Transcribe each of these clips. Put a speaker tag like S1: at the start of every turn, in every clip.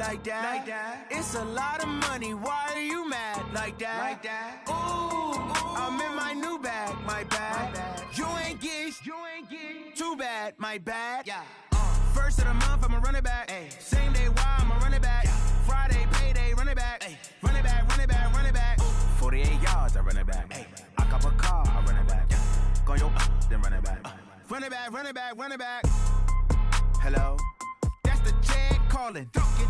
S1: like that. It's a lot of money, why are you mad like that? Ooh, I'm in my new bag, my bad. You ain't get, too bad, my bad. First of the month, I'ma run it back. Same day, why I'ma run it back. Friday, payday, run it back. Run it back, run it back, run it back. 48 yards, I run it back. I cop a car, I run it back. Go yo, then run it back. Run it back, run it back, run it back. Hello, that's the jag calling.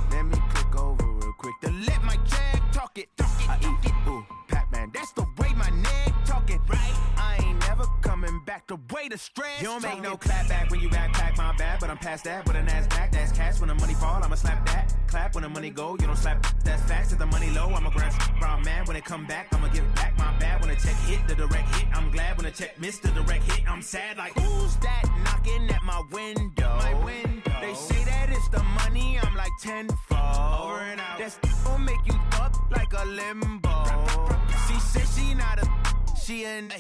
S1: Let me click over real quick to let my jag talk it. I eat it, ooh, Pac-Man. That's the way my neck talking, right? I ain't never coming back the way the stress. You don't make no clap back when you backpack, my bad, but I'm past that. With a NASDAQ, that's cash. When the money fall, I'ma slap that. Clap when the money go, you don't slap. That's fast. If the money low, I'ma grab brown man. When it come back, I'ma give back my bad. When the check hit, the direct hit. I'm glad when the check missed the direct hit. I'm sad like, who's that knocking at my window? They say that it's the money, I'm like tenfold. Over and out. That's gon' make you up like a limbo. She said she not a, she an.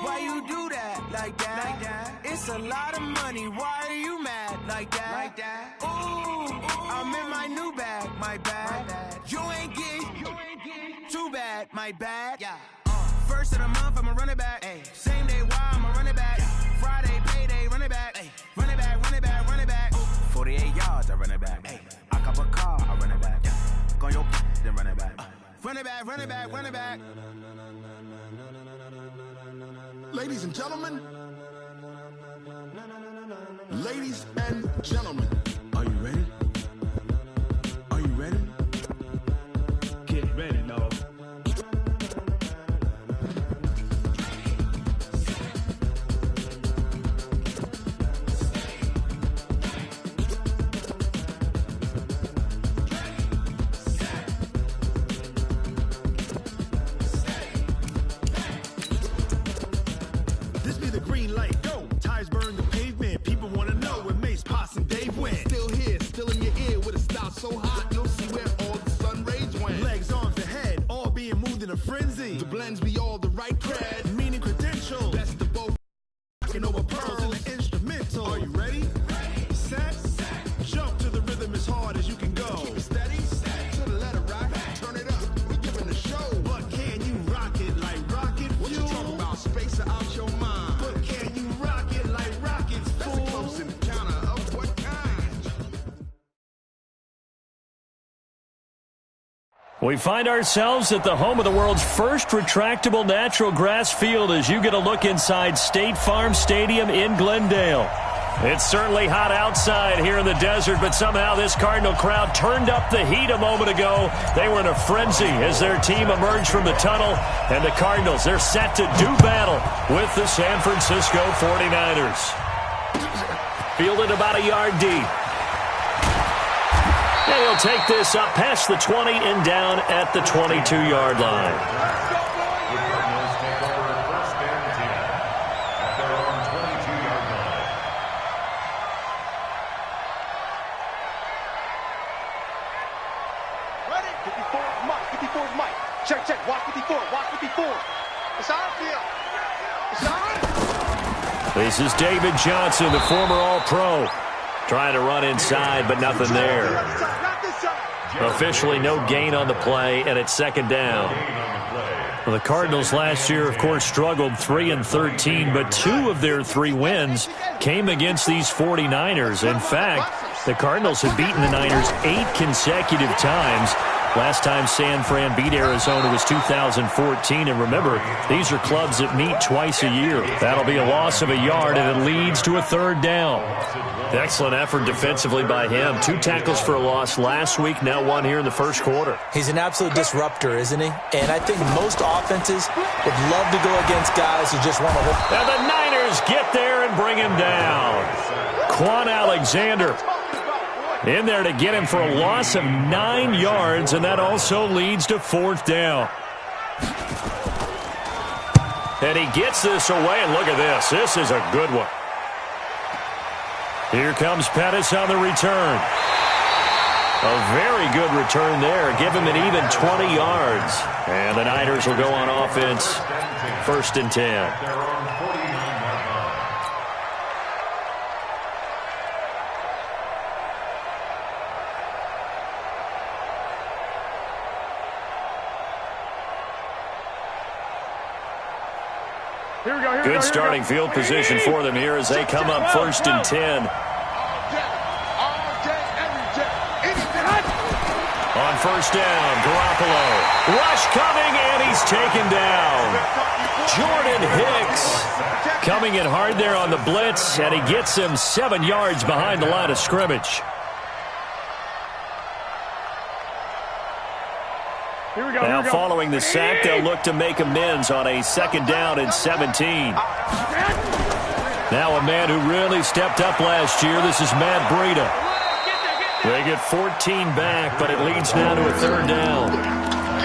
S1: Why you do that like that? It's a lot of money, why are you mad like that? Ooh, I'm in my new bag, my bad. You ain't get, too bad, my bad. First of the month, I'ma run it back. Same day, why I'ma run it back. Friday, payday, run it back. Run it back, run it back, run it back. 48 yards, I run it back. I cop a car, I run it back. Go yo, then run it back. Run it back, run it back, run it back.
S2: Ladies and gentlemen, ladies and gentlemen, are you ready? Are you ready?
S3: Get ready, no.
S2: This be the green light, go. Tires burn the pavement. People wanna know where Mace, Potts, and Dave went. Still here, still in your ear with a style so hot, you'll see where all the sun rays went. Legs, arms, the head, all being moved in a frenzy. The blends be all the right cred, meaning credentials. Best of both, rocking over pearls in the instrumental. Are you ready? Set, jump to the rhythm as hard as you can go. Keep it steady, to the letter rock, turn it up. We giving a show, but can you rock it like rocket fuel? What you talking about? Space or out your mind? But can you rock it like rockets, fool? That's a close encounter of what kind?
S4: We find ourselves at the home of the world's first retractable natural grass field as you get a look inside State Farm Stadium in Glendale. It's certainly hot outside here in the desert, but somehow this Cardinal crowd turned up the heat a moment ago. They were in a frenzy as their team emerged from the tunnel, and the Cardinals, they're set to do battle with the San Francisco 49ers. Fielded about a yard deep. And he'll take this up past the 20 and down at the 22-yard line.
S5: Ready? 54 is Mike. 54 is Mike. Check, check. Watch 54. Watch 54. It's on field. It's on.
S4: This is David Johnson, the former All-Pro. Trying to run inside, but nothing there. Officially no gain on the play, and it's second down. Well, the Cardinals last year, of course, struggled 3-13, but 2 of their 3 wins came against these 49ers. In fact, the Cardinals have beaten the Niners 8 consecutive times. Last time San Fran beat Arizona was 2014, and remember, these are clubs that meet twice a year. That'll be a loss of a yard, and it leads to a third down. Excellent effort defensively by him. 2 tackles for a loss last week, now 1 here in the first quarter.
S6: He's an absolute disruptor, isn't he? And I think most offenses would love to go against guys who just want to hit.
S4: And the Niners get there and bring him down. Quan Alexander in there to get him for a loss of 9 yards, and that also leads to 4th down. And he gets this away, and look at this. This is a good one. Here comes Pettis on the return. A very good return there. Give him an even 20 yards. And the Niners will go on offense. 1st and 10. Good starting field position for them here as they come up 1st and 10. On 1st down, Garoppolo. Rush coming, and he's taken down. Jordan Hicks coming in hard there on the blitz, and he gets him 7 yards behind the line of scrimmage. Now following the sack, they'll look to make amends on a 2nd down and 17. Now a man who really stepped up last year. This is Matt Breida. They get 14 back, but it leads now to a 3rd down.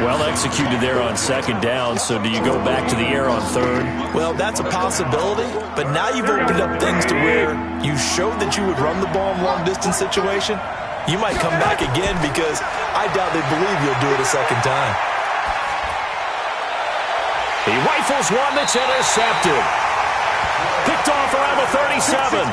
S4: Well executed there on 2nd down, so do you go back to the air on 3rd?
S6: Well, that's a possibility, but now you've opened up things to where you showed that you would run the ball in long-distance situation. You might come back again because I doubt they believe you'll do it a 2nd time.
S4: He rifles one that's intercepted. Picked off around the 37.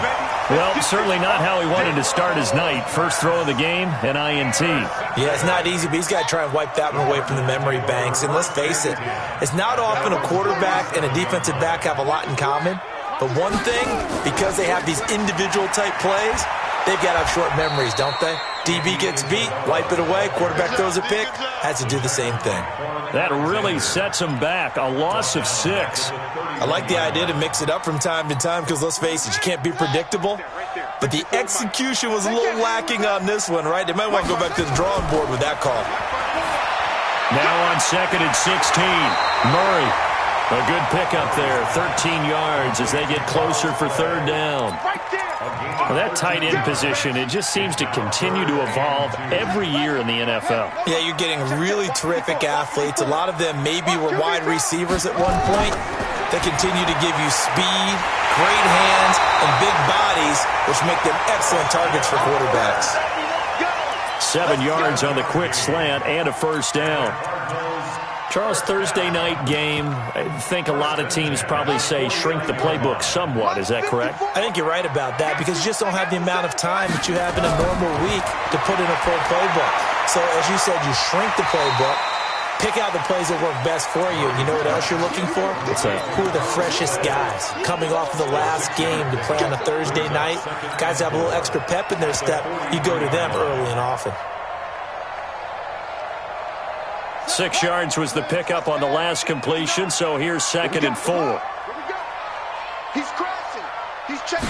S4: Well, certainly not how he wanted to start his night. First throw of the game, an INT.
S6: Yeah, it's not easy, but he's got to try and wipe that one away from the memory banks. And let's face it, it's not often a quarterback and a defensive back have a lot in common. But one thing, because they have these individual type plays, they've got to have short memories, don't they? DB gets beat, wipe it away, quarterback throws a pick, has to do the same thing.
S4: That really sets him back, a loss of 6.
S6: I like the idea to mix it up from time to time because, let's face it, you can't be predictable. But the execution was a little lacking on this one, right? They might want to go back to the drawing board with that call.
S4: Now on 2nd and 16, Murray. A good pickup there, 13 yards as they get closer for 3rd down. Well, that tight end position, it just seems to continue to evolve every year in the NFL.
S6: Yeah, you're getting really terrific athletes. A lot of them maybe were wide receivers at one point. They continue to give you speed, great hands, and big bodies, which make them excellent targets for quarterbacks.
S4: 7 yards on the quick slant and a 1st down. Charles, Thursday night game, I think a lot of teams probably say shrink the playbook somewhat. Is that correct?
S6: I think you're right about that because you just don't have the amount of time that you have in a normal week to put in a full playbook. So, as you said, you shrink the playbook, pick out the plays that work best for you. You know what else you're looking for?
S4: What's that?
S6: Who are the freshest guys coming off of the last game to play on a Thursday night? Guys have a little extra pep in their step. You go to them early and often.
S4: 6 yards was the pickup on the last completion, so here's 2nd and 4.
S5: He's crossing. He's checking.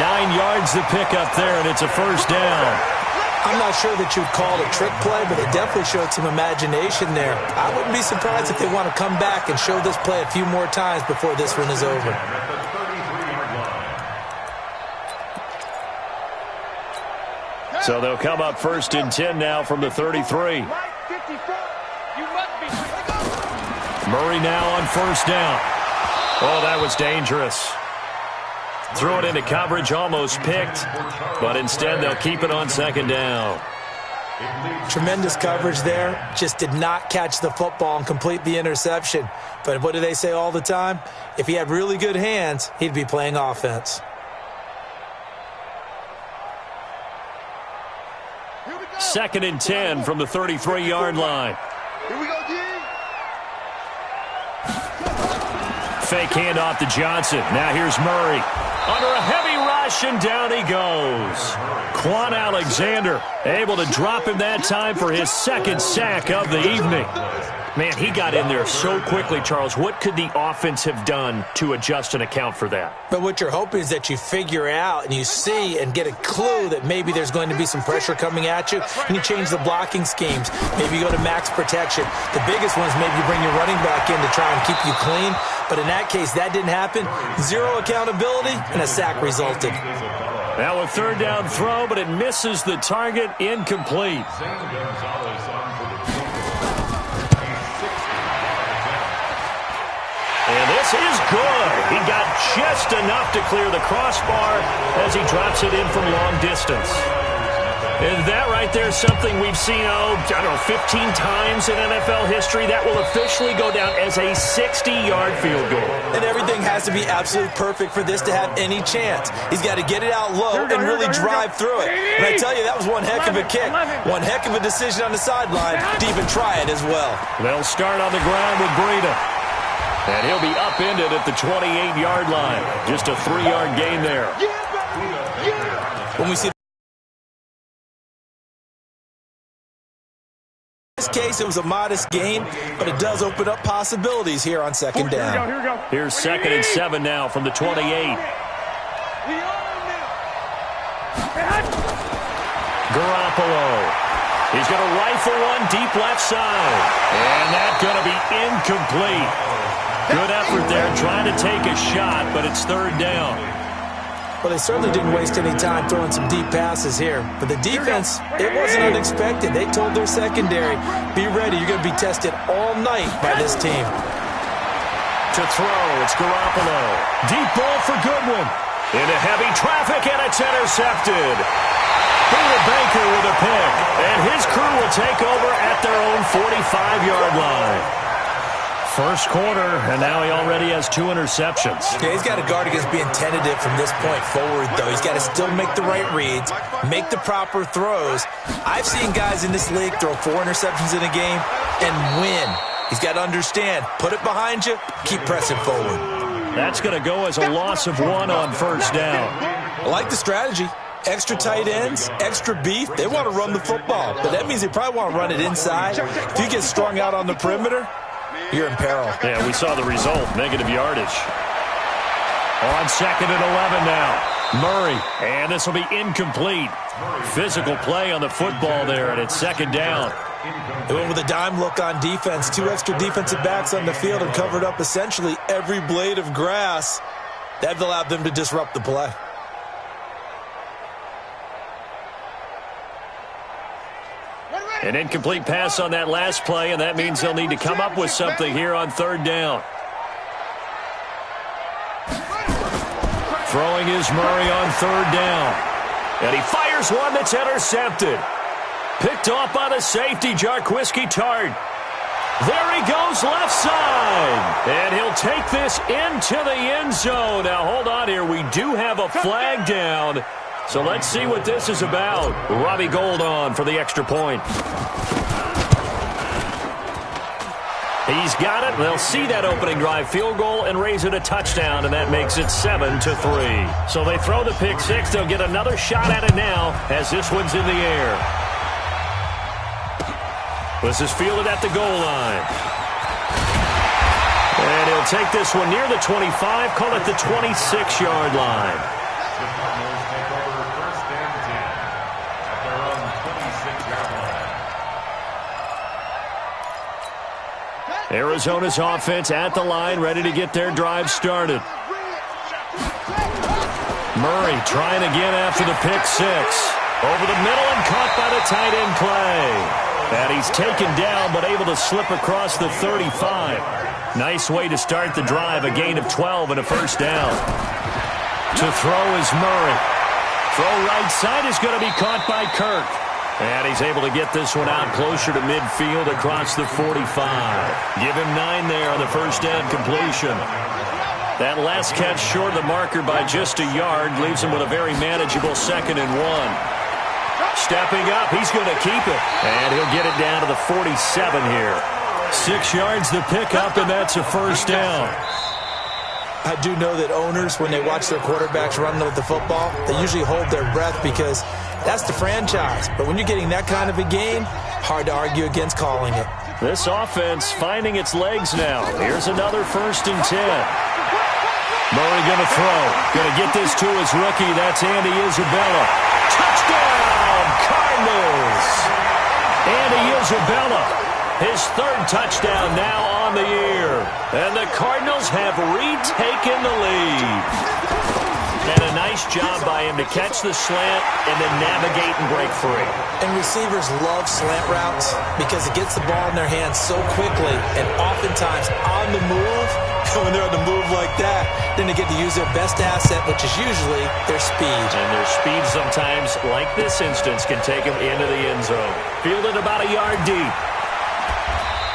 S4: 9 yards the pickup there, and it's a 1st down.
S6: I'm not sure that you'd call it a trick play, but it definitely showed some imagination there. I wouldn't be surprised if they want to come back and show this play a few more times before this one is over.
S4: So they'll come up 1st and 10 now from the 33. Murray now on 1st down. Oh, that was dangerous. Threw it into coverage, almost picked, but instead they'll keep it on 2nd down.
S6: Tremendous coverage there. Just did not catch the football and complete the interception. But what do they say all the time? If he had really good hands, he'd be playing offense.
S4: 2nd and 10 from the 33-yard line.
S5: Here we go, D.
S4: Fake handoff to Johnson. Now here's Murray. Under a heavy rush, and down he goes. Quan Alexander able to drop him that time for his 2nd sack of the evening. Man, he got in there so quickly, Charles. What could the offense have done to adjust and account for that?
S6: But what you're hoping is that you figure out and you see and get a clue that maybe there's going to be some pressure coming at you, and you change the blocking schemes. Maybe you go to max protection. The biggest one is maybe you bring your running back in to try and keep you clean. But in that case, that didn't happen. Zero accountability, and a sack resulted.
S4: Now a 3rd down throw, but it misses the target, incomplete. And this is good. He got just enough to clear the crossbar as he drops it in from long distance. And that right there is something we've seen, 15 times in NFL history. That will officially go down as a 60-yard field goal.
S6: And everything has to be absolutely perfect for this to have any chance. He's got to get it out low and really drive through it. And I tell you, that was one heck of a kick. One heck of a decision on the sideline to even try it as well.
S4: They'll start on the ground with Breida. And he'll be upended at the 28-yard line. Just a 3-yard gain there.
S6: When we see this case, it was a modest gain, but it does open up possibilities here on second down.
S5: Here we go.
S4: Here's 2nd and 7 now from the 28. Garoppolo. He's going to rifle one deep left side. And that's going to be incomplete. Good effort there trying to take a shot, but it's 3rd down.
S6: Well, they certainly didn't waste any time throwing some deep passes here. But the defense, it wasn't unexpected. They told their secondary, be ready. You're going to be tested all night by this team.
S4: To throw, it's Garoppolo. Deep ball for Goodwin. Into heavy traffic, and it's intercepted. Peter Baker with a pick. And his crew will take over at their own 45-yard line. First quarter, and now he already has 2 interceptions.
S6: Yeah, he's got to guard against being tentative from this point forward, though. He's got to still make the right reads, make the proper throws. I've seen guys in this league throw 4 interceptions in a game and win. He's got to understand, put it behind you, keep pressing forward.
S4: That's going to go as a loss of 1 on first down.
S6: I like the strategy. Extra tight ends, extra beef. They want to run the football, but that means they probably want to run it inside. If you get strung out on the perimeter, you're in peril.
S4: Yeah, we saw the result, negative yardage. On 2nd and 11 now. Murray, and this will be incomplete. Physical play on the football there, and it's 2nd down.
S6: They went with a dime look on defense. 2 extra defensive backs on the field and covered up essentially every blade of grass. That allowed them to disrupt the play.
S4: An incomplete pass on that last play, and that means they'll need to come up with something here on 3rd down. Throwing is Murray on 3rd down. And he fires one that's intercepted. Picked off by the safety, Jarquiski Tart. There he goes, left side. And he'll take this into the end zone. Now, hold on here. We do have a flag down. So let's see what this is about. Robbie Gould on for the extra point. He's got it. They'll see that opening drive field goal and raise it a touchdown, and that makes it 7-3. So they throw the pick 6. They'll get another shot at it now as this one's in the air. This is fielded at the goal line. And he'll take this one near the 25, call it the 26-yard line. Arizona's offense at the line, ready to get their drive started. Murray trying again after the pick 6. Over the middle and caught by the tight end play. And he's taken down but able to slip across the 35. Nice way to start the drive, a gain of 12 and a first down. To throw is Murray. Throw right side is going to be caught by Kirk. And he's able to get this one out closer to midfield across the 45. Give him 9 there on the first down completion. That last catch short of the marker by just a yard leaves him with a very manageable 2nd and 1. Stepping up, he's going to keep it. And he'll get it down to the 47 here. 6 yards the pickup, and that's a first down.
S6: I do know that owners, when they watch their quarterbacks run with the football, they usually hold their breath because that's the franchise. But when you're getting that kind of a game, hard to argue against calling it.
S4: This offense finding its legs now. Here's another 1st and 10. Murray going to throw. Going to get this to his rookie. That's Andy Isabella. Touchdown, Cardinals. Andy Isabella, his 3rd touchdown now on the year. And the Cardinals have retaken the lead. And a nice job by him to catch the slant and then navigate and break free.
S6: And receivers love slant routes because it gets the ball in their hands so quickly and oftentimes on the move. When they're on the move like that, then they get to use their best asset, which is usually their speed.
S4: And their speed sometimes, like this instance, can take them into the end zone. Fielded about a yard deep.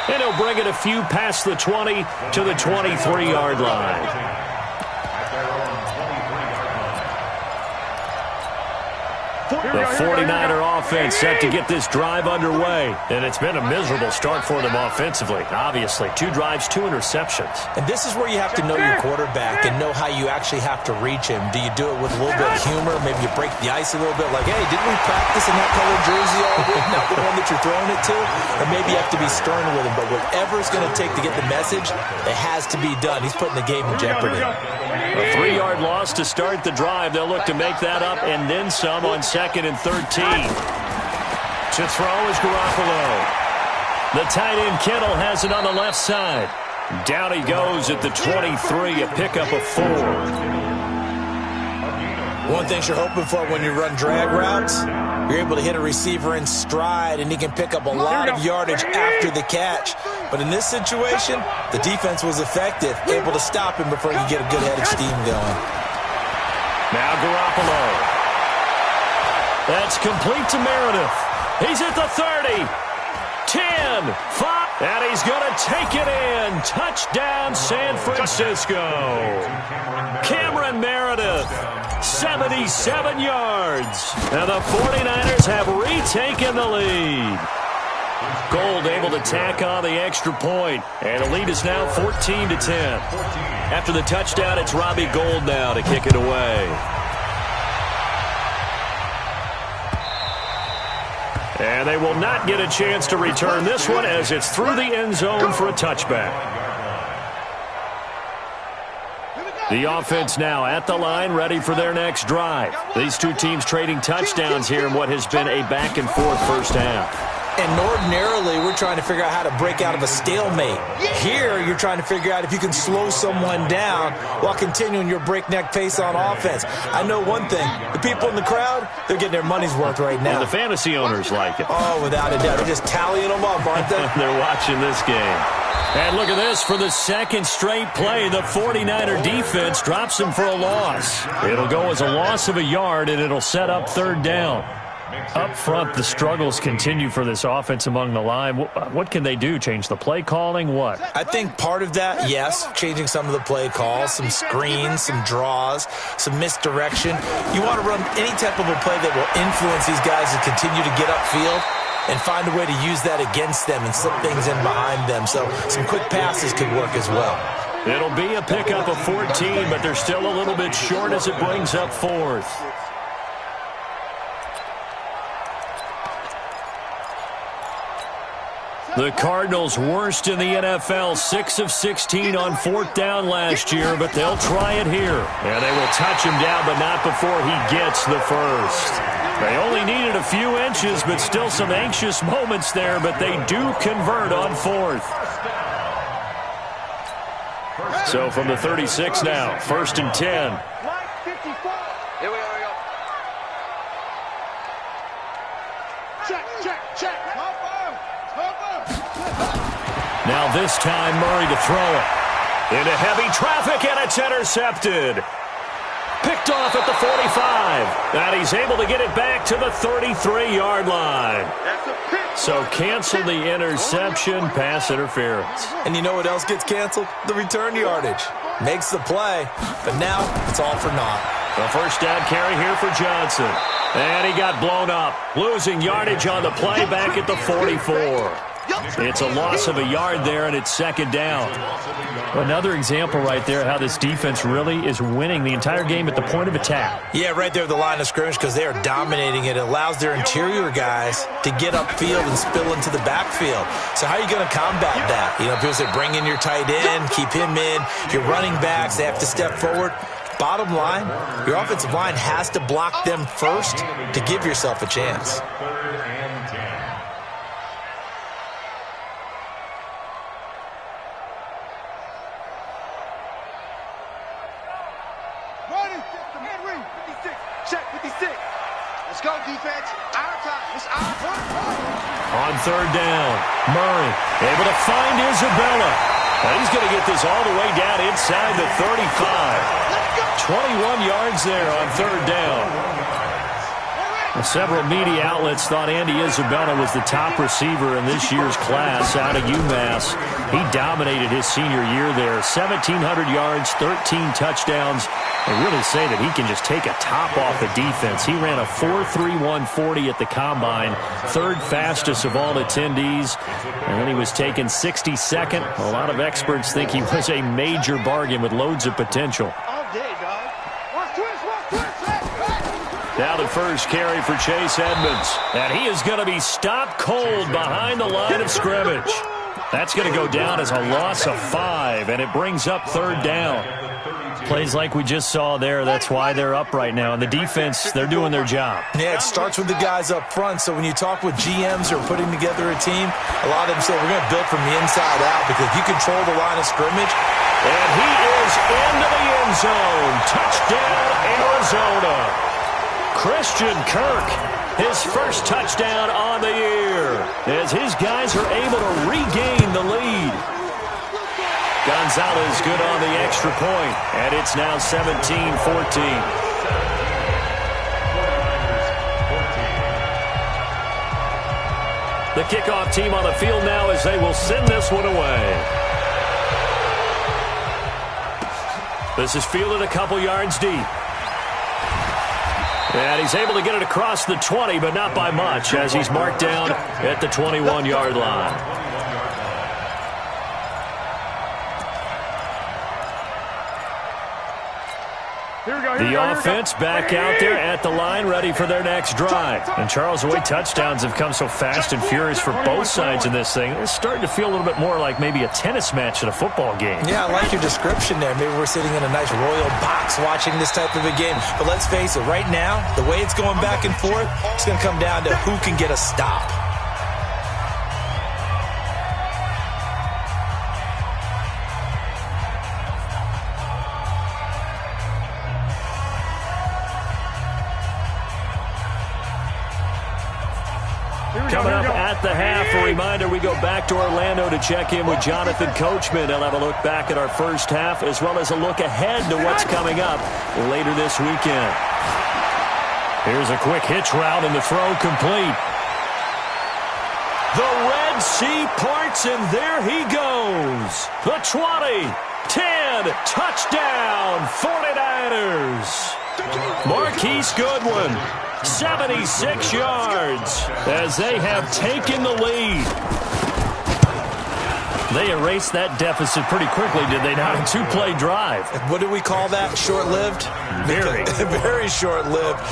S4: And he'll bring it a few past the 20 to the 23-yard line. The 49er offense set to get this drive underway. And it's been a miserable start for them offensively. Obviously, 2 drives, 2 interceptions.
S6: And this is where you have to know your quarterback and know how you actually have to reach him. Do you do it with a little bit of humor? Maybe you break the ice a little bit like, hey, didn't we practice in that colored jersey all week? Not the one that you're throwing it to? Or maybe you have to be stern with him. But whatever it's going to take to get the message, it has to be done. He's putting the game in jeopardy.
S4: A 3-yard loss to start the drive. They'll look to make that up and then some on 2nd and 13. To throw is Garoppolo. The tight end Kittle has it on the left side. Down he goes at the 23, a pickup of 4.
S6: One thing you're hoping for when you run drag routes, you're able to hit a receiver in stride, and he can pick up a lot of yardage after the catch. But in this situation, the defense was effective, able to stop him before he could get a good head of steam going.
S4: Now Garoppolo. That's complete to Meredith. He's at the 30. 10, 5, and he's going to take it in. Touchdown, San Francisco. Cameron Meredith, 77 yards. And the 49ers have retaken the lead. Gold able to tack on the extra point, and the lead is now 14-10. After the touchdown, it's Robbie Gould now to kick it away. And they will not get a chance to return this one as it's through the end zone for a touchback. The offense now at the line, ready for their next drive. These two teams trading touchdowns here in what has been a back-and-forth first half.
S6: And ordinarily, we're trying to figure out how to break out of a stalemate. Here, you're trying to figure out if you can slow someone down while continuing your breakneck pace on offense. I know one thing. The people in the crowd, they're getting their money's worth right now.
S4: And the fantasy owners like it.
S6: Oh, without a doubt. They're just tallying them up, aren't they?
S4: They're watching this game. And look at this. For the second straight play, the 49er defense drops him for a loss. It'll go as a loss of a yard, and it'll set up 3rd down. Up front, the struggles continue for this offense among the line. What can they do? Change the play calling? What?
S6: I think part of that, yes, changing some of the play calls, some screens, some draws, some misdirection. You want to run any type of a play that will influence these guys to continue to get upfield and find a way to use that against them and slip things in behind them. So some quick passes could work as well.
S4: It'll be a pickup of 14, but they're still a little bit short as it brings up 4th. The Cardinals worst in the NFL, 6 of 16 on 4th down last year, but they'll try it here. And they will touch him down, but not before he gets the first. They only needed a few inches, but still some anxious moments there, but they do convert on 4th. So from the 36 now, 1st and 10.
S5: Here we go. Check.
S4: Now this time, Murray to throw it. Into heavy traffic, and it's intercepted. Picked off at the 45. And he's able to get it back to the 33-yard line. So cancel the interception, pass interference.
S6: And you know what else gets canceled? The return yardage. Makes the play, but now it's all for naught.
S4: The first down carry here for Johnson. And he got blown up. Losing yardage on the play back at the 44. It's a loss of a yard there, and it's 2nd down. Another example right there how this defense really is winning the entire game at the point of attack.
S6: Yeah, right there at the line of scrimmage because they are dominating it. It allows their interior guys to get upfield and spill into the backfield. So how are you going to combat that? You know, people say bring in your tight end, keep him in. Your running backs, they have to step forward. Bottom line, your offensive line has to block them first to give yourself a chance.
S5: Let's go, defense. Our time. It's our time.
S4: On 3rd down, Murray able to find Isabella. And he's going to get with is all the way down inside the 35. 21 yards there on third down. Several media outlets thought Andy Isabella was the top receiver in this year's class out of UMass. He dominated his senior year there. 1,700 yards, 13 touchdowns. They really say that he can just take a top off the defense. He ran a 4.31 40 at the Combine, third fastest of all attendees. And then he was taken 62nd. A lot of experts think he was a major bargain with loads of potential. Now the first carry for Chase Edmonds. And he is going to be stopped cold behind the line of scrimmage. That's going to go down as a loss of 5, and it brings up third down. Plays like we just saw there, that's why they're up right now. And the defense, they're doing their job.
S6: Yeah, it starts with the guys up front. So when you talk with GMs who are putting together a team, a lot of them say we're going to build from the inside out because if you control the line of scrimmage.
S4: And he is into the end zone. Touchdown, Arizona. Christian Kirk, his first touchdown on the year, as his guys are able to regain the lead. Gonzalez good on the extra point, and it's now 17-14. The kickoff team on the field now as they will send this one away. This is fielded a couple yards deep. And he's able to get it across the 20, but not by much, as he's marked down at the 21-yard line. The offense back out there at the line, ready for their next drive. And Charles, the way touchdowns have come so fast and furious for both sides in this thing, it's starting to feel a little bit more like maybe a tennis match at a football game.
S6: Yeah, I like your description there. Maybe we're sitting in a nice royal box watching this type of a game. But let's face it, right now, the way it's going back and forth, it's going to come down to who can get a stop.
S4: Coming up at the half, a reminder, we go back to Orlando to check in with Jonathan Coachman. He'll have a look back at our first half as well as a look ahead to what's coming up later this weekend. Here's a quick hitch route and the throw complete. The Red Sea parts, and there he goes. The 20, 10, touchdown, 49ers. Marquise Goodwin, 76 yards as they have taken the lead. They erased that deficit pretty quickly, did they not? A two-play drive.
S6: What do we call that? Short-lived?
S4: Very.
S6: Very short-lived.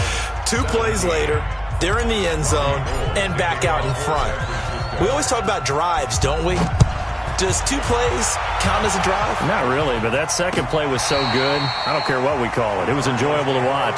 S6: 2 plays later, they're in the end zone and back out in front. We always talk about drives, don't we? Does 2 plays count as a drive?
S4: Not really, but that second play was so good. I don't care what we call it. It was enjoyable to watch.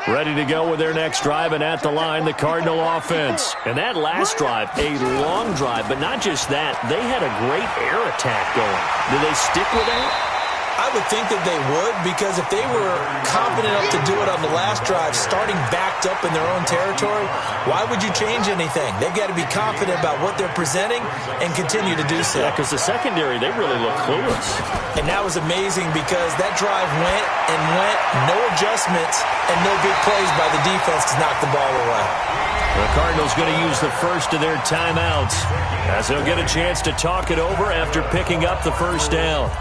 S4: Ready to go with their next drive, and at the line, the Cardinal offense. And that last drive, a long drive, but not just that. They had a great air attack going. Did they stick with that?
S6: I would think that they would, because if they were confident enough to do it on the last drive, starting backed up in their own territory, why would you change anything? They've got to be confident about what they're presenting and continue to do so.
S4: Yeah, because the secondary, they really look clueless.
S6: And that was amazing because that drive went and went, no adjustments, and no big plays by the defense to knock the ball away.
S4: The Cardinals going to use the first of their timeouts as they'll get a chance to talk it over after picking up the first down.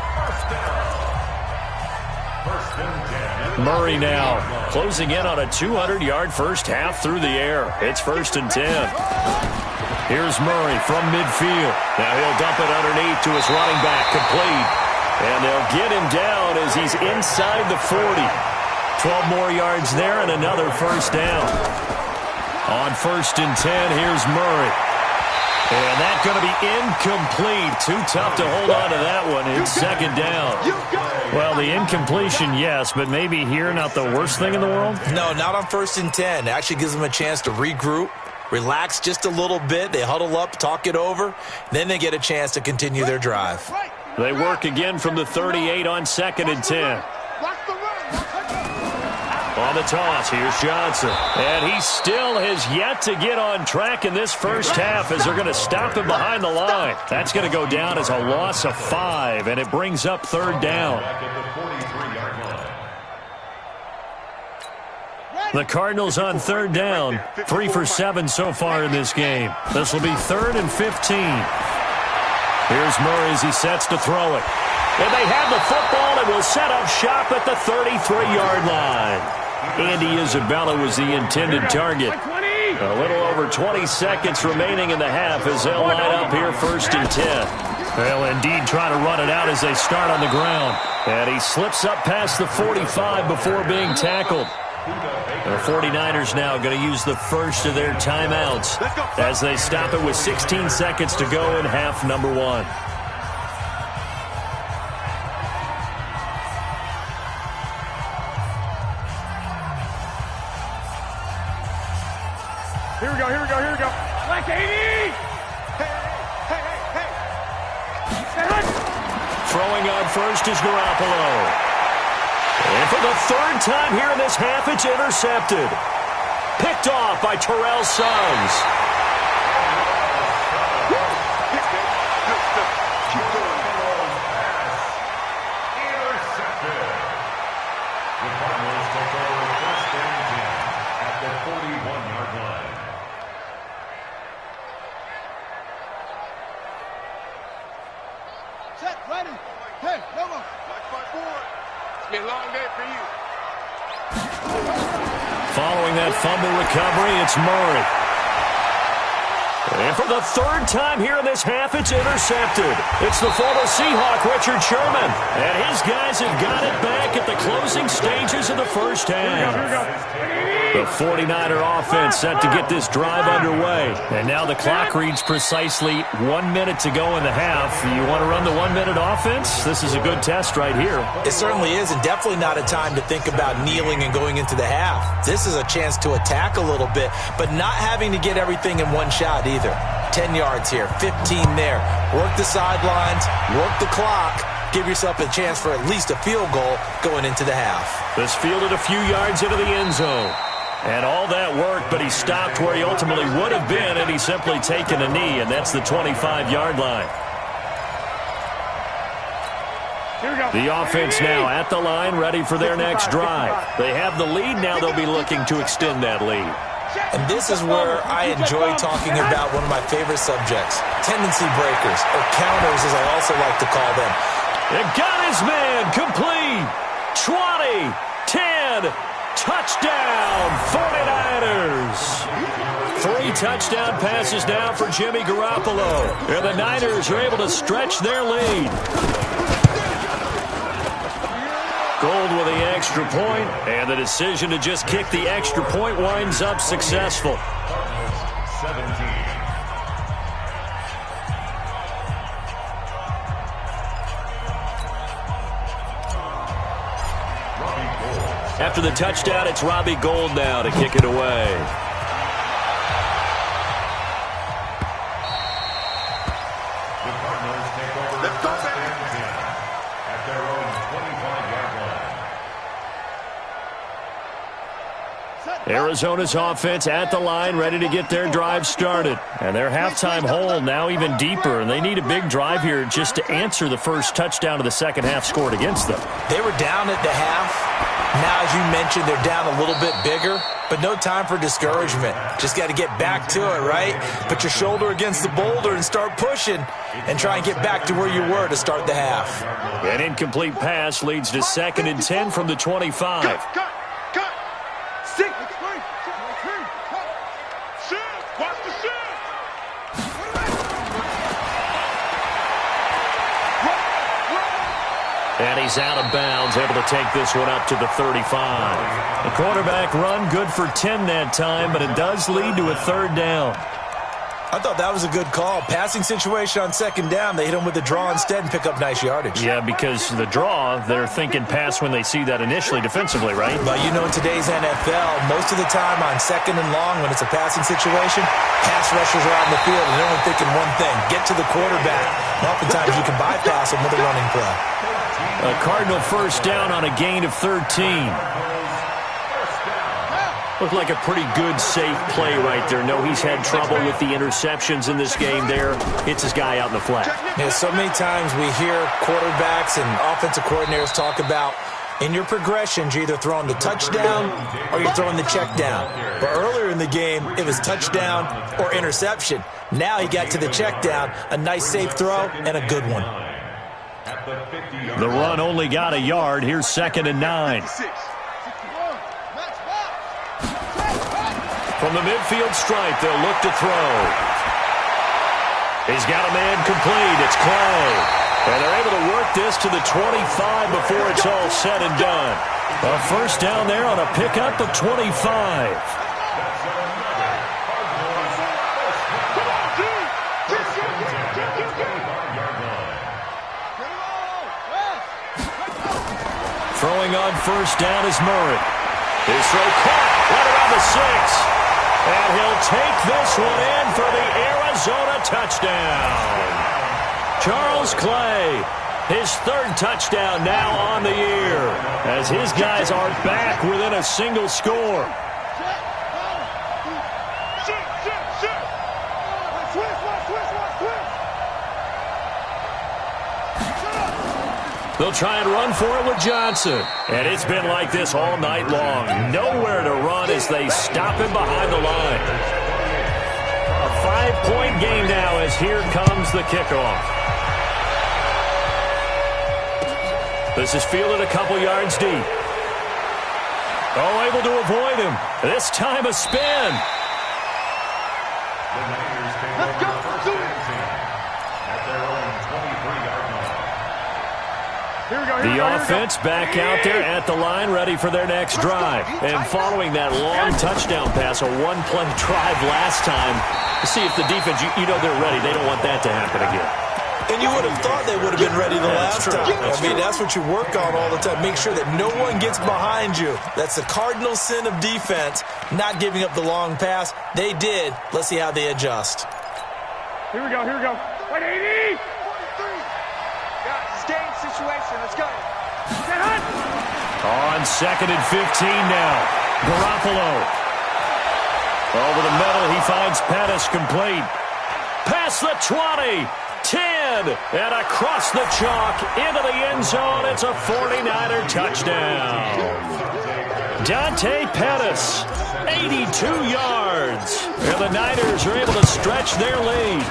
S4: Murray now closing in on a 200-yard first half through the air. It's 1st and 10. Here's Murray from midfield. Now he'll dump it underneath to his running back, complete. And they'll get him down as he's inside the 40. 12 more yards there and another first down. On 1st and 10, here's Murray. And that's going to be incomplete. Too tough to hold on to that one. It's 2nd down. Well, the incompletion, yes, but maybe here not the worst thing in the world?
S6: No, not on 1st and 10. It actually gives them a chance to regroup, relax just a little bit. They huddle up, talk it over. Then they get a chance to continue their drive.
S4: They work again from the 38 on 2nd and 10. On the toss, here's Johnson. And he still has yet to get on track in this first half as they're going to stop him behind the line. That's going to go down as a loss of 5, and it brings up third down. The Cardinals on third down, 3 for 7 so far in this game. This will be 3rd and 15. Here's Murray as he sets to throw it. And they have the football and will set up shop at the 33-yard line. Andy Isabella was the intended target. A little over 20 seconds remaining in the half as they'll line up here 1st and 10. They'll indeed try to run it out as they start on the ground. And he slips up past the 45 before being tackled. The 49ers now going to use the first of their timeouts as they stop it with 16 seconds to go in half number 1.
S5: Here we go. Black 80! Hey!
S4: Throwing on first is Garoppolo. And for the 3rd time here in this half, it's intercepted. Picked off by Terrell Suggs.
S3: Intercepted. The Cardinals take over 1st and 10 at the 41-yard line.
S5: Set, ready. Hey, come on. Watch my board. It's been a long day for you.
S4: Following that fumble recovery, it's Murray. And for the 3rd time here in this half, it's intercepted. It's the former Seahawk, Richard Sherman. And his guys have got it back at the closing stages of the first half. The 49er offense set to get this drive underway. And now the clock reads precisely 1 minute to go in the half. You want to run the 1-minute offense? This is a good test right here.
S6: It certainly is, and definitely not a time to think about kneeling and going into the half. This is a chance to attack a little bit, but not having to get everything in one shot either. 10 yards here, 15 there. Work the sidelines, work the clock. Give yourself a chance for at least a field goal going into the half.
S4: This fielded a few yards into the end zone. And all that work, but he stopped where he ultimately would have been, and he's simply taken a knee, and that's the 25-yard line. The offense now at the line, ready for their next drive. They have the lead now. They'll be looking to extend that lead.
S6: And this is where I enjoy talking about one of my favorite subjects, tendency breakers, or counters as I also like to call them.
S4: And got his man complete. 20, 10, touchdown, 49ers. 3 touchdown passes now for Jimmy Garoppolo. And the Niners are able to stretch their lead. Gold with the extra point, and the decision to just kick the extra point winds up successful.
S3: 17.
S4: After the touchdown, it's Robbie Gould now to kick it away.
S3: The Cardinals take over 1st and 10 at their own 25-yard line.
S4: Arizona's offense at the line, ready to get their drive started. And their halftime hole now even deeper, and they need a big drive here just to answer the first touchdown of the second half scored against them.
S6: They were down at the half. Now, as you mentioned, they're down a little bit bigger, but no time for discouragement. Just got to get back to it, right? Put your shoulder against the boulder and start pushing and try and get back to where you were to start the half.
S4: An incomplete pass leads to 2nd and 10 from the 25.
S5: Cut. 6. Watch the shift.
S4: And he's out of bounds, able to take this one up to the 35. The quarterback run good for 10 that time, but it does lead to a 3rd down.
S6: I thought that was a good call. Passing situation on 2nd down. They hit him with a draw instead and pick up nice yardage.
S4: Yeah, because the draw, they're thinking pass when they see that initially defensively, right?
S6: But you know, in today's NFL, most of the time on 2nd and long, when it's a passing situation, pass rushers are out in the field, and they're only thinking one thing, get to the quarterback. And oftentimes you can bypass them with a running play.
S4: A Cardinal 1st down on a gain of 13. Looked like a pretty good, safe play right there. No, he's had trouble with the interceptions in this game there. Hits his guy out in the flat.
S6: Yeah, so many times we hear quarterbacks and offensive coordinators talk about in your progressions, you're either throwing the touchdown or you're throwing the check down. But earlier in the game, it was touchdown or interception. Now he got to the check down, a nice safe throw, and a good one.
S4: The run only got a yard. Here's 2nd and 9. From the midfield stripe, they'll look to throw. He's got a man complete. It's Clay. And they're able to work this to the 25 before it's all said and done. A first down there on a pickup of 25. Throwing on first down is Murray. His throw caught right around the 6. And he'll take this one in for the Arizona touchdown. Charles Clay, his 3rd touchdown now on the year, as his guys are back within a single score. They'll try and run for it with Johnson. And it's been like this all night long. Nowhere to run as they stop him behind the line. A 5-point game now as here comes the kickoff. This is fielded a couple yards deep. Oh, able to avoid him. This time a spin.
S5: Let's go. Do it.
S4: The offense back out there at the line, ready for their next drive. And following that long touchdown pass, a one-play drive last time, to see if the defense, you know they're ready. They don't want that to happen again.
S6: And you would have thought they would have been ready the last time. I mean, that's what you work on all the time. Make sure that no one gets behind you. That's the cardinal sin of defense, not giving up the long pass. They did. Let's see how they adjust.
S5: Here we go. 180. Game situation. Let's go.
S4: On 2nd and 15 now. Garoppolo. Over the middle, he finds Pettis complete. Past the 20. 10. And across the chalk into the end zone. It's a 49er touchdown. Dante Pettis, 82 yards. And the Niners are able to stretch their lead.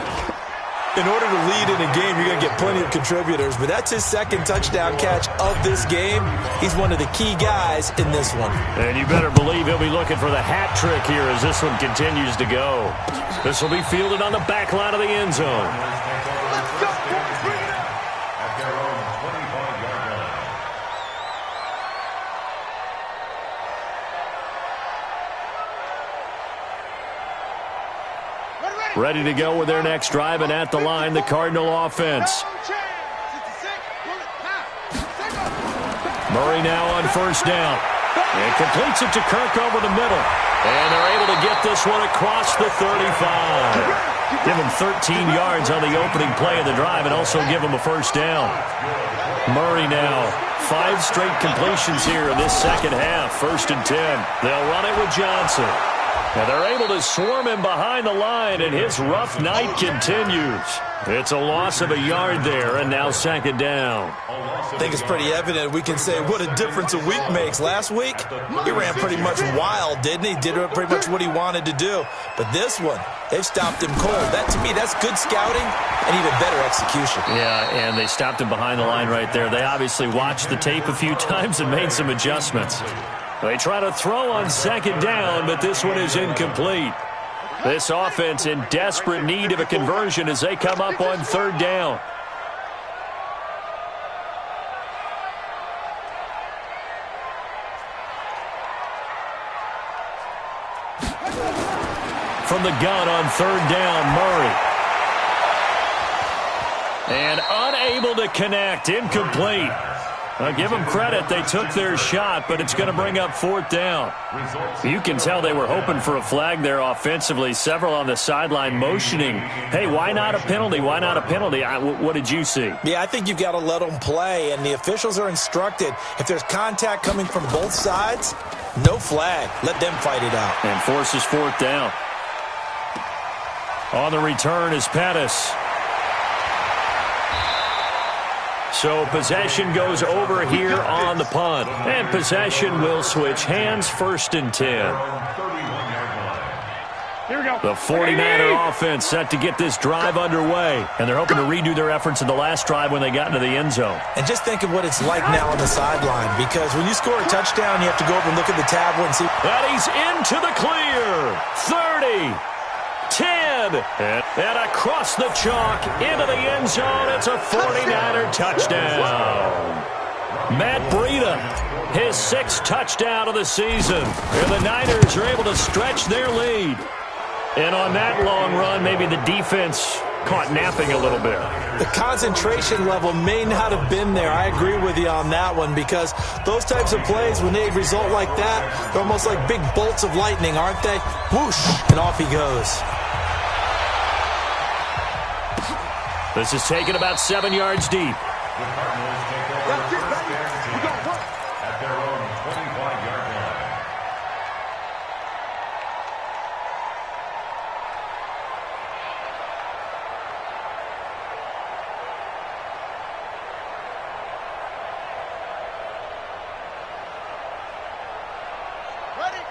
S6: In order to lead in a game, you're going to get plenty of contributors, but that's his 2nd touchdown catch of this game. He's one of the key guys in this one.
S4: And you better believe he'll be looking for the hat trick here as this one continues to go. This will be fielded on the back line of the end zone.
S5: Let's go, boys. Bring it up.
S3: At their own 25-yard line.
S4: Ready to go with their next drive, and at the line, the Cardinal offense. Murray now on first down. And completes it to Kirk over the middle. And they're able to get this one across the 35. Give him 13 yards on the opening play of the drive and also give him a first down. Murray now, 5 straight completions here in this second half. 1st and 10. They'll run it with Johnson. And they're able to swarm him behind the line, and his rough night continues. It's a loss of a yard there, and now 2nd down.
S6: I think it's pretty evident. We can say what a difference a week makes. Last week, he ran pretty much wild, didn't he? Did pretty much what he wanted to do. But this one, they've stopped him cold. That, to me, that's good scouting and even better execution.
S4: Yeah, and they stopped him behind the line right there. They obviously watched the tape a few times and made some adjustments. They try to throw on 2nd down, but this one is incomplete. This offense in desperate need of a conversion as they come up on 3rd down. From the gun on 3rd down, Murray. And unable to connect, incomplete. I'll give them credit. They took their shot, but it's going to bring up 4th down. You can tell they were hoping for a flag there offensively. Several on the sideline motioning, hey, why not a penalty? Why not a penalty? What did you see?
S6: Yeah, I think you've got to let them play, and the officials are instructed, if there's contact coming from both sides, no flag. Let them fight it out.
S4: And forces 4th down. On the return is Pettis. So possession goes over here on the punt. And possession will switch hands, 1st and 10.
S5: Here we go.
S4: The 49er offense set to get this drive underway. And they're hoping to redo their efforts in the last drive when they got into the end zone.
S6: And just think of what it's like now on the sideline, because when you score a touchdown, you have to go over and look at the tablet and see.
S4: And he's into the clear. 30. 10, and across the chalk into the end zone. It's a 49er touchdown. Matt Breida, his 6th touchdown of the season. And the Niners are able to stretch their lead. And on that long run, maybe the defense caught napping a little bit.
S6: The concentration level may not have been there. I agree with you on that one, because those types of plays, when they result like that, they're almost like big bolts of lightning, aren't they? Whoosh, and off he goes.
S4: This is taken about 7 yards deep.
S3: The Cardinals take over first and 10 at their own 25-yard line.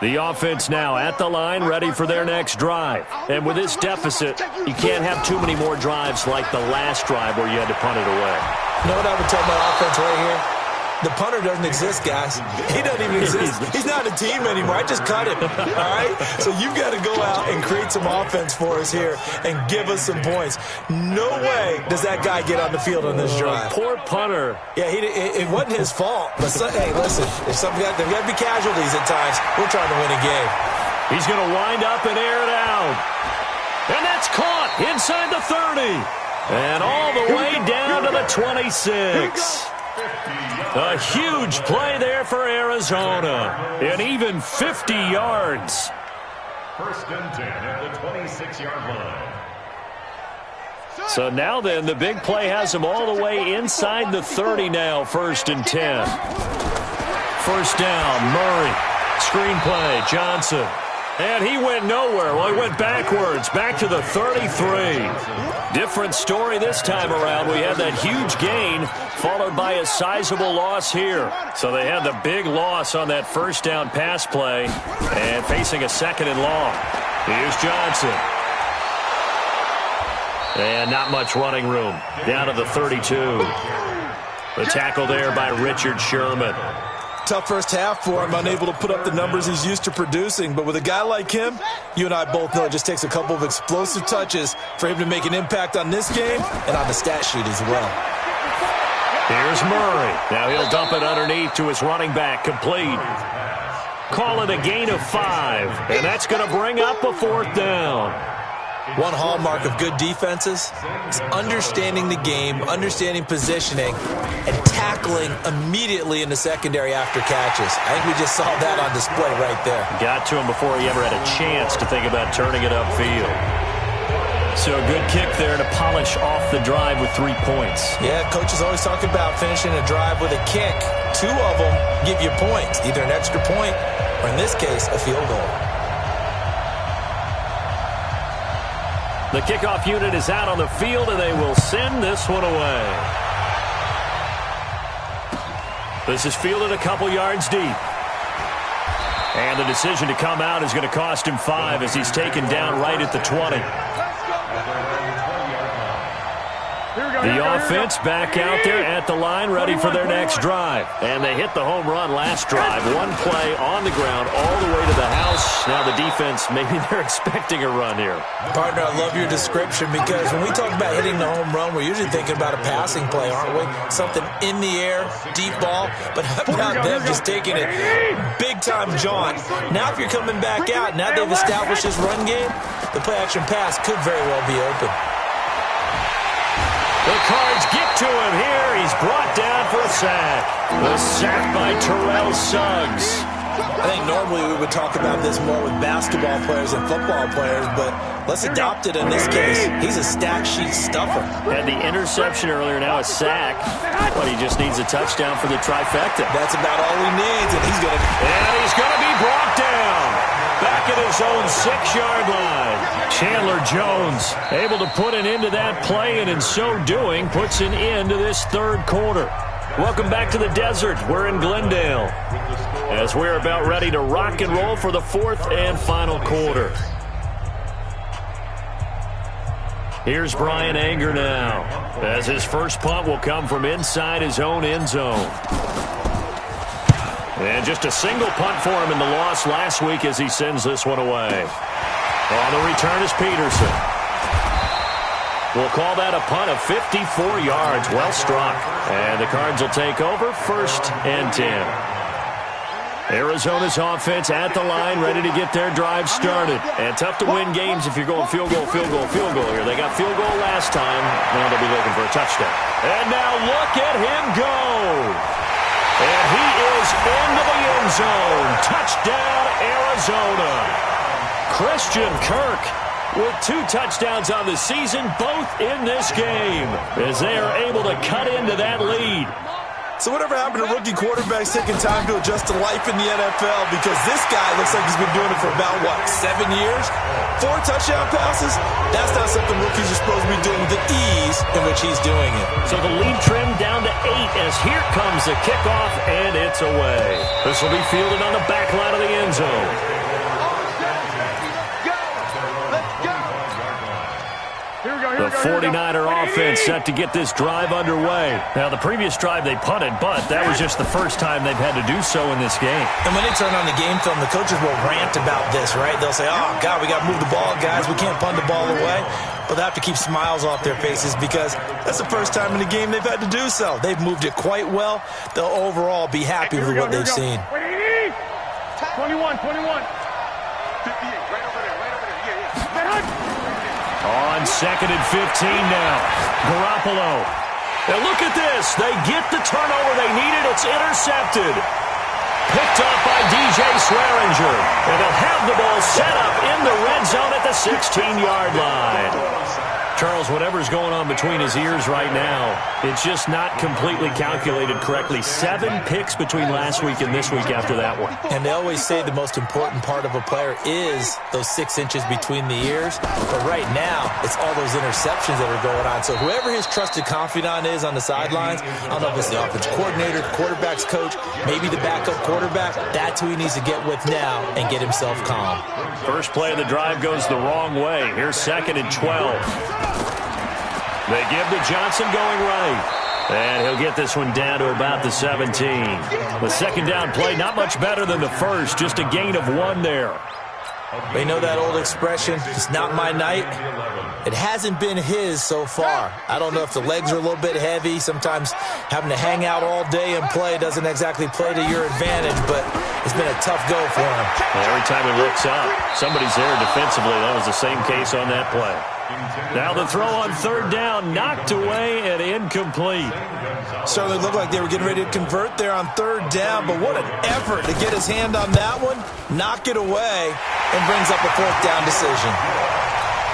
S3: The offense now at the line, ready for their next drive. And with this deficit, you can't have too many more drives like the last drive where you had to punt it away.
S6: You know what I would tell my offense right here? The punter doesn't exist, guys. He doesn't even exist. He's not a team anymore. I just cut him, all right? So you've got to go out and create some offense for us here and give us some points. No way does that guy get on the field on this drive.
S4: Poor punter.
S6: Yeah, it wasn't his fault. But, hey, listen, if there got to be casualties at times, we're trying to win a game.
S4: He's going to wind up and air it out. And that's caught inside the 30. And all the way down to the 26. A huge play there for Arizona. And even 50 yards. 1st and 10 at the 26-yard line. So now then, the big play has them all the way inside the 30 now, 1st and 10. 1st down, Murray. Screen play, Johnson. And he went nowhere. Well, he went backwards, back to the 33. Different story this time around. We had that huge gain, followed by a sizable loss here. So they had the big loss on that 1st down pass play, and facing a 2nd and long. Here's Johnson. And not much running room. Down to the 32. The tackle there by Richard Sherman.
S6: Tough first half for him, unable to put up the numbers he's used to producing. But with a guy like him, you and I both know it just takes a couple of explosive touches for him to make an impact on this game and on the stat sheet as well.
S4: Here's Murray. Now he'll dump it underneath to his running back, complete. Call it a gain of 5, and that's going to bring up a 4th down.
S6: One hallmark of good defenses is understanding the game, understanding positioning, and tackling immediately in the secondary after catches. I think we just saw that on display right there.
S4: Got to him before he ever had a chance to think about turning it upfield. So a good kick there to polish off the drive with 3 points.
S6: Yeah, coaches always talk about finishing a drive with a kick. 2 of them give you points, either an extra point or, in this case, a field goal.
S4: The kickoff unit is out on the field, and they will send this one away. This is fielded a couple yards deep. And the decision to come out is going to cost him 5 as he's taken down right at the 20. The offense back out there at the line, ready for their next drive. And they hit the home run last drive. One play on the ground all the way to the house. Now the defense, maybe they're expecting a run here.
S6: Partner, I love your description, because when we talk about hitting the home run, we're usually thinking about a passing play, aren't we? Something in the air, deep ball. But how about them just taking it big-time jaunt? Now if you're coming back out, now they've established this run game, the play-action pass could very well be open.
S3: The Cards get to him here. He's brought down for a sack. The sack by Terrell Suggs.
S6: I think normally we would talk about this more with basketball players and football players, but let's adopt it in this case. He's a stat sheet stuffer.
S3: Had the interception earlier, now a sack, but he just needs a touchdown for the trifecta.
S6: That's about all he needs, and he's going
S3: to be brought down. Back at his own 6-yard line. Chandler Jones able to put an end to that play, and in so doing, puts an end to this third quarter. Welcome back to the desert. We're in Glendale as we're about ready to rock and roll for the fourth and final quarter. Here's Brian Anger now, as his first punt will come from inside his own end zone. And just a single punt for him in the loss last week as he sends this one away. On the return is Peterson. We'll call that a punt of 54 yards. Well struck. And the Cards will take over, 1st and 10. Arizona's offense at the line, ready to get their drive started. And tough to win games if you're going field goal here. They got field goal last time. Now they'll be looking for a touchdown. And now look at him go. And he is into the end zone. Touchdown, Arizona. Christian Kirk with 2 touchdowns on the season, both in this game, as they are able to cut into that lead.
S6: So whatever happened to rookie quarterbacks taking time to adjust to life in the NFL? Because this guy looks like he's been doing it for about, 7 years? 4 touchdown passes? That's not something rookies are supposed to be doing with the ease in which he's doing it.
S3: So the lead trimmed down to 8 as here comes the kickoff, and it's away. This will be fielded on the back line of the end zone. The 49er offense set to get this drive underway. Now, the previous drive they punted, but that was just the first time they've had to do so in this game.
S6: And when they turn on the game film, the coaches will rant about this, right? They'll say, oh, God, we got to move the ball, guys. We can't punt the ball away. But they have to keep smiles off their faces because that's the first time in the game they've had to do so. They've moved it quite well. They'll overall be happy with what they've seen.
S5: 21. 58, right over there.
S3: On 2nd and 15 now. Garoppolo. Now look at this. They get the turnover they needed. It's intercepted. Picked up by DJ Swearinger. And they'll have the ball set up in the red zone at the 16-yard line. Charles, whatever's going on between his ears right now, it's just not completely calculated correctly. 7 picks between last week and this week after that one.
S6: And they always say the most important part of a player is those 6 inches between the ears. But right now, it's all those interceptions that are going on. So whoever his trusted confidant is on the sidelines, I don't know if it's the offensive coordinator, the quarterback's coach, maybe the backup quarterback, that's who he needs to get with now and get himself calm.
S3: First play of the drive goes the wrong way. Here's 2nd and 12. They give to Johnson going right. And he'll get this one down to about the 17. The second down play, not much better than the first, just a gain of 1 there.
S6: They know that old expression, it's not my night. It hasn't been his so far. I don't know if the legs are a little bit heavy. Sometimes having to hang out all day and play doesn't exactly play to your advantage, but it's been a tough go for him.
S3: Every time he looks up, somebody's there defensively. That was the same case on that play. Now the throw on 3rd down, knocked away and incomplete.
S6: Certainly looked like they were getting ready to convert there on 3rd down, but what an effort to get his hand on that one, knock it away, and brings up a 4th down decision.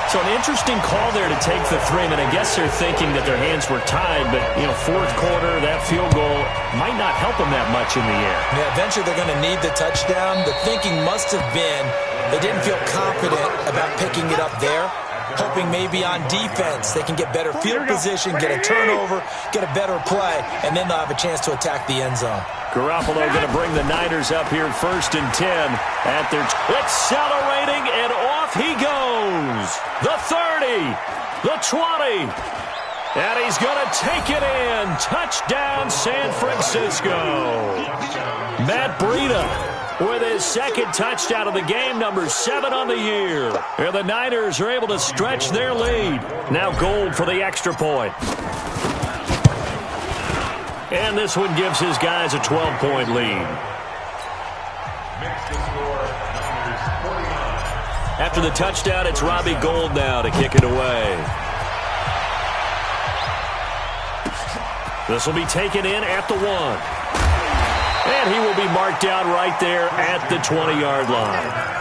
S3: So an interesting call there to take the 3. I mean, I guess they're thinking that their hands were tied, but, 4th quarter, that field goal might not help them that much in the air.
S6: Yeah, eventually they're going to need the touchdown. The thinking must have been they didn't feel confident about picking it up there, hoping maybe on defense they can get better field position, get a turnover, get a better play, and then they'll have a chance to attack the end zone.
S3: Garoppolo going to bring the Niners up here 1st and 10 at their accelerating, and off he goes. The 30, the 20, and he's going to take it in. Touchdown, San Francisco. Matt Breida with his 2nd touchdown of the game, number 7 on the year. And the Niners are able to stretch their lead. Now Gold for the extra point. And this one gives his guys a 12-point lead. After the touchdown, it's Robbie Gould now to kick it away. This will be taken in at the 1. And he will be marked down right there at the 20-yard line.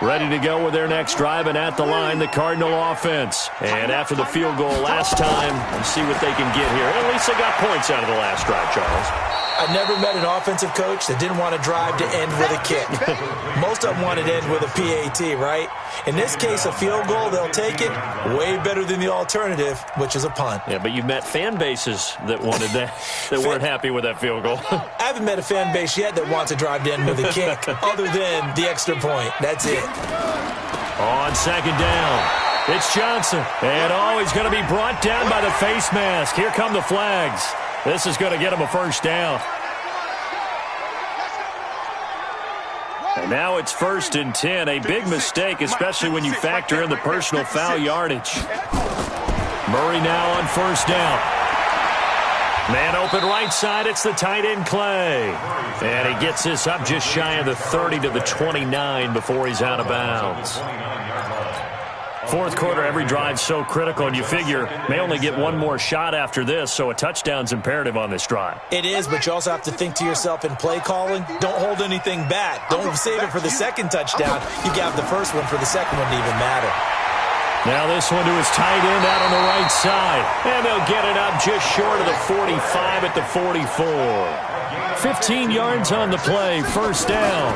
S3: Ready to go with their next drive, and at the line, the Cardinal offense. And after the field goal last time, let's see what they can get here. At least they got points out of the last drive, Charles.
S6: I never met an offensive coach that didn't want to drive to end with a kick. Most of them wanted to end with a PAT, right? In this case, a field goal, they'll take it. Way better than the alternative, which is a punt.
S3: Yeah, but you've met fan bases that wanted that, that weren't happy with that field goal.
S6: I haven't met a fan base yet that wants to drive to end with a kick, other than the extra point. That's it.
S3: On second down, it's Johnson. And he's going to be brought down by the face mask. Here come the flags. This is going to get him a first down. And now it's 1st and 10. A big mistake, especially when you factor in the personal foul yardage. Murray now on 1st down. Man open right side. It's the tight end, Clay. And he gets this up just shy of the 30 to the 29 before he's out of bounds. Fourth quarter, every drive's so critical, and you figure may only get one more shot after this, so a touchdown's imperative on this drive.
S6: It is, but you also have to think to yourself in play calling, don't hold anything back. Don't save it for the second touchdown. You can have the first one for the second one to even matter.
S3: Now this one to his tight end out on the right side, and they'll get it up just short of the 45 at the 44. 15 yards on the play, first down.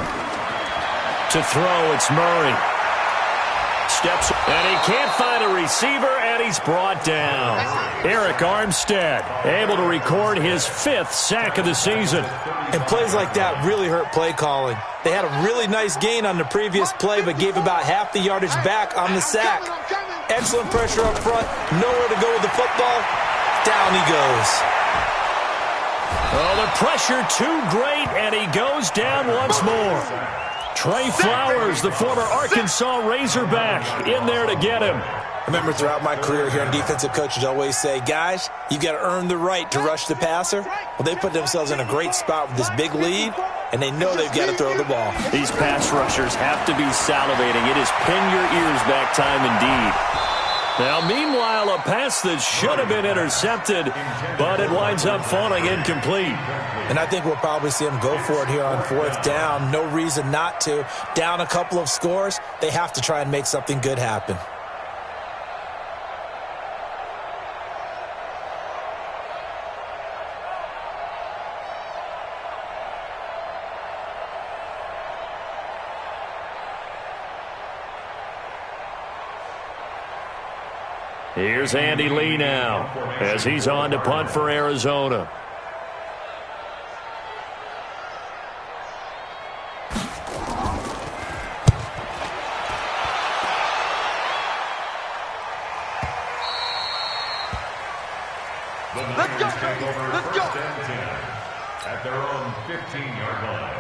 S3: To throw, it's Murray. Steps, and he can't find a receiver, and he's brought down. Eric Armstead able to record his 5th sack of the season.
S6: And plays like that really hurt play calling. They had a really nice gain on the previous play, but gave about half the yardage back on the sack. Excellent pressure up front, nowhere to go with the football. Down he goes.
S3: Oh, the pressure too great, and he goes down once more. Trey Flowers, the former Arkansas Razorback, in there to get him.
S6: I remember throughout my career hearing defensive coaches always say, guys, you've got to earn the right to rush the passer. Well, they put themselves in a great spot with this big lead, and they know they've got to throw the ball.
S3: These pass rushers have to be salivating. It is pin your ears back time indeed. Now, meanwhile, a pass that should have been intercepted, but it winds up falling incomplete.
S6: And I think we'll probably see them go for it here on 4th down. No reason not to. Down a couple of scores, they have to try and make something good happen.
S3: Here's Andy Lee now as he's on to punt for Arizona.
S5: Let's go, let's go.
S4: At their own 15-yard line.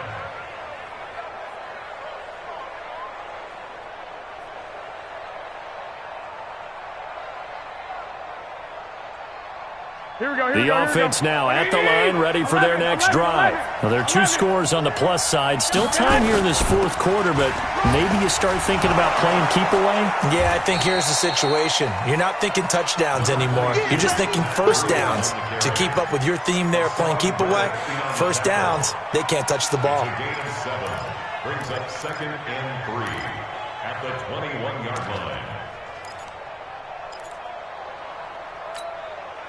S3: The offense now at the line, ready for their next drive. Now, there are 2 scores on the plus side. Still time here in this 4th quarter, but maybe you start thinking about playing keep away?
S6: Yeah, I think here's the situation. You're not thinking touchdowns anymore. You're just thinking first downs. To keep up with your theme there, playing keep away, first downs, they can't touch the ball.
S4: Brings up 2nd and 3 at the 21-yard line.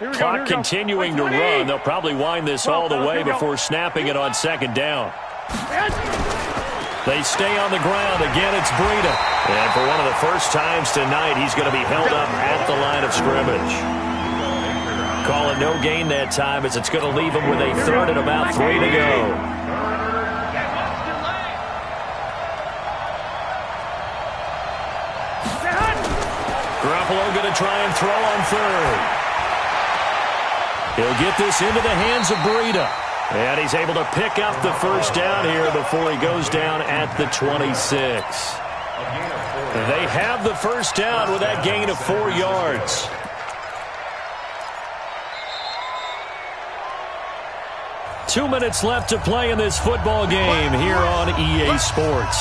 S3: Clock continuing to run. They'll probably wind this all the way before snapping it on 2nd down. They stay on the ground. Again, it's Breida. And for one of the first times tonight, he's going to be held up at the line of scrimmage. Call it no gain that time, as it's going to leave him with a 3rd and about 3 to go. Garoppolo going to try and throw on 3rd. He'll get this into the hands of Breida. And he's able to pick up the first down here before he goes down at the 26. They have the first down with that gain of 4 yards. 2 minutes left to play in this football game here on EA Sports.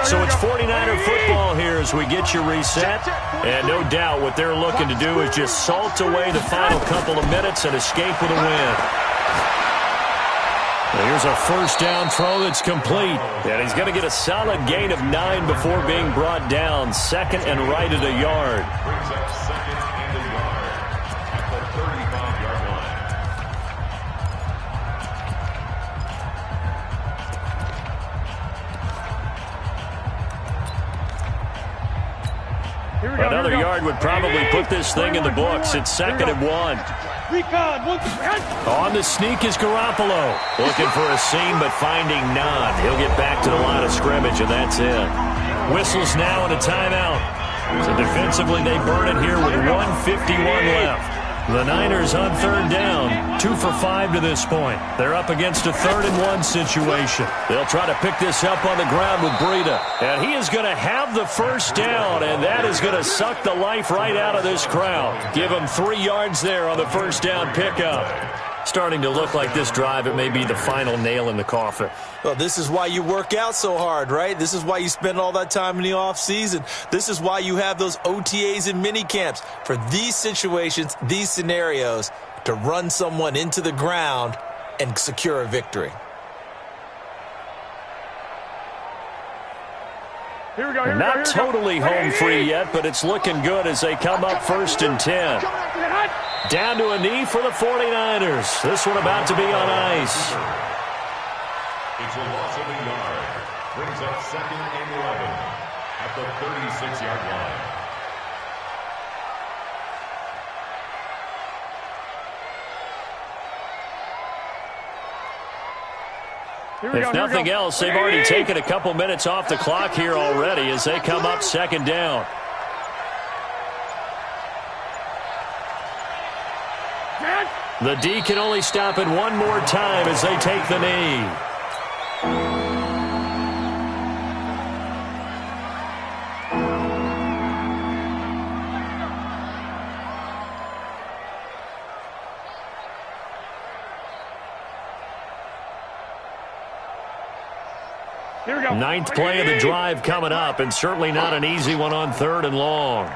S3: So it's 49er football here as we get you reset. And no doubt what they're looking to do is just salt away the final couple of minutes and escape with a win. And here's a first down throw that's complete. And he's going to get a solid gain of 9 before being brought down. 2nd and right at a yard.
S7: Brings up 2nd and a yard at the 35-yard line.
S3: Another yard would probably put this thing in the books. It's 2nd and 1. On the sneak is Garoppolo. Looking for a seam, but finding none. He'll get back to the line of scrimmage, and that's it. Whistles now and a timeout. So defensively, they burn it here with 1:51 left. The Niners on 3rd down, 2 for 5 to this point. They're up against a 3rd and 1 situation. They'll try to pick this up on the ground with Breida. And he is going to have the first down, and that is going to suck the life right out of this crowd. Give him 3 yards there on the first down pickup. Starting to look like this drive, it may be the final nail in the coffin.
S6: Well, this is why you work out so hard, right? This is why you spend all that time in the offseason. This is why you have those OTAs and mini camps for these situations, these scenarios, to run someone into the ground and secure a victory.
S3: Not totally home free yet, but it's looking good as they come up 1st and 10. Down to a knee for the 49ers. This one about to be on ice.
S7: It's a loss of a yard. Brings up 2nd and 11 at the 36-yard line.
S3: If nothing else, they've already taken a couple minutes off the clock here already as they come up 2nd down. The D can only stop it one more time as they take the knee. Ninth play of the drive coming up, and certainly not an easy one on 3rd and long.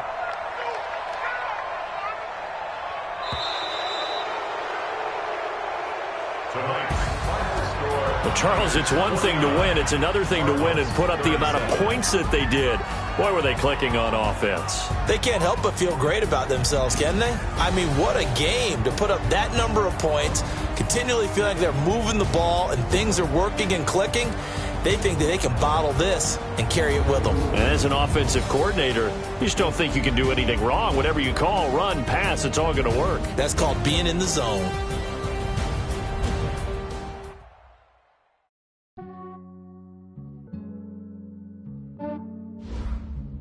S3: Well, Charles, it's one thing to win. It's another thing to win and put up the amount of points that they did. Boy, were they clicking on offense.
S6: They can't help but feel great about themselves, can they? I mean, what a game to put up that number of points, continually feel like they're moving the ball and things are working and clicking. They think that they can bottle this and carry it with them.
S3: And as an offensive coordinator, you just don't think you can do anything wrong. Whatever you call, run, pass, it's all going to work.
S6: That's called being in the zone.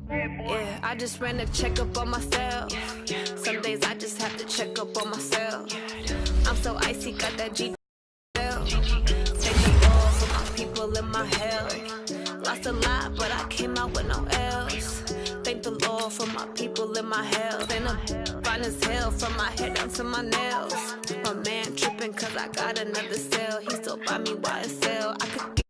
S8: Yeah, I just ran a checkup on myself. Some days I just have to check up on myself. I'm so icy, got that G. In my health, lost a lot, but I came out with no else. Thank the Lord for my people in my health. And I'm fine as hell from my head down to my nails. My man tripping cause I got another cell. He still buy me YSL. I could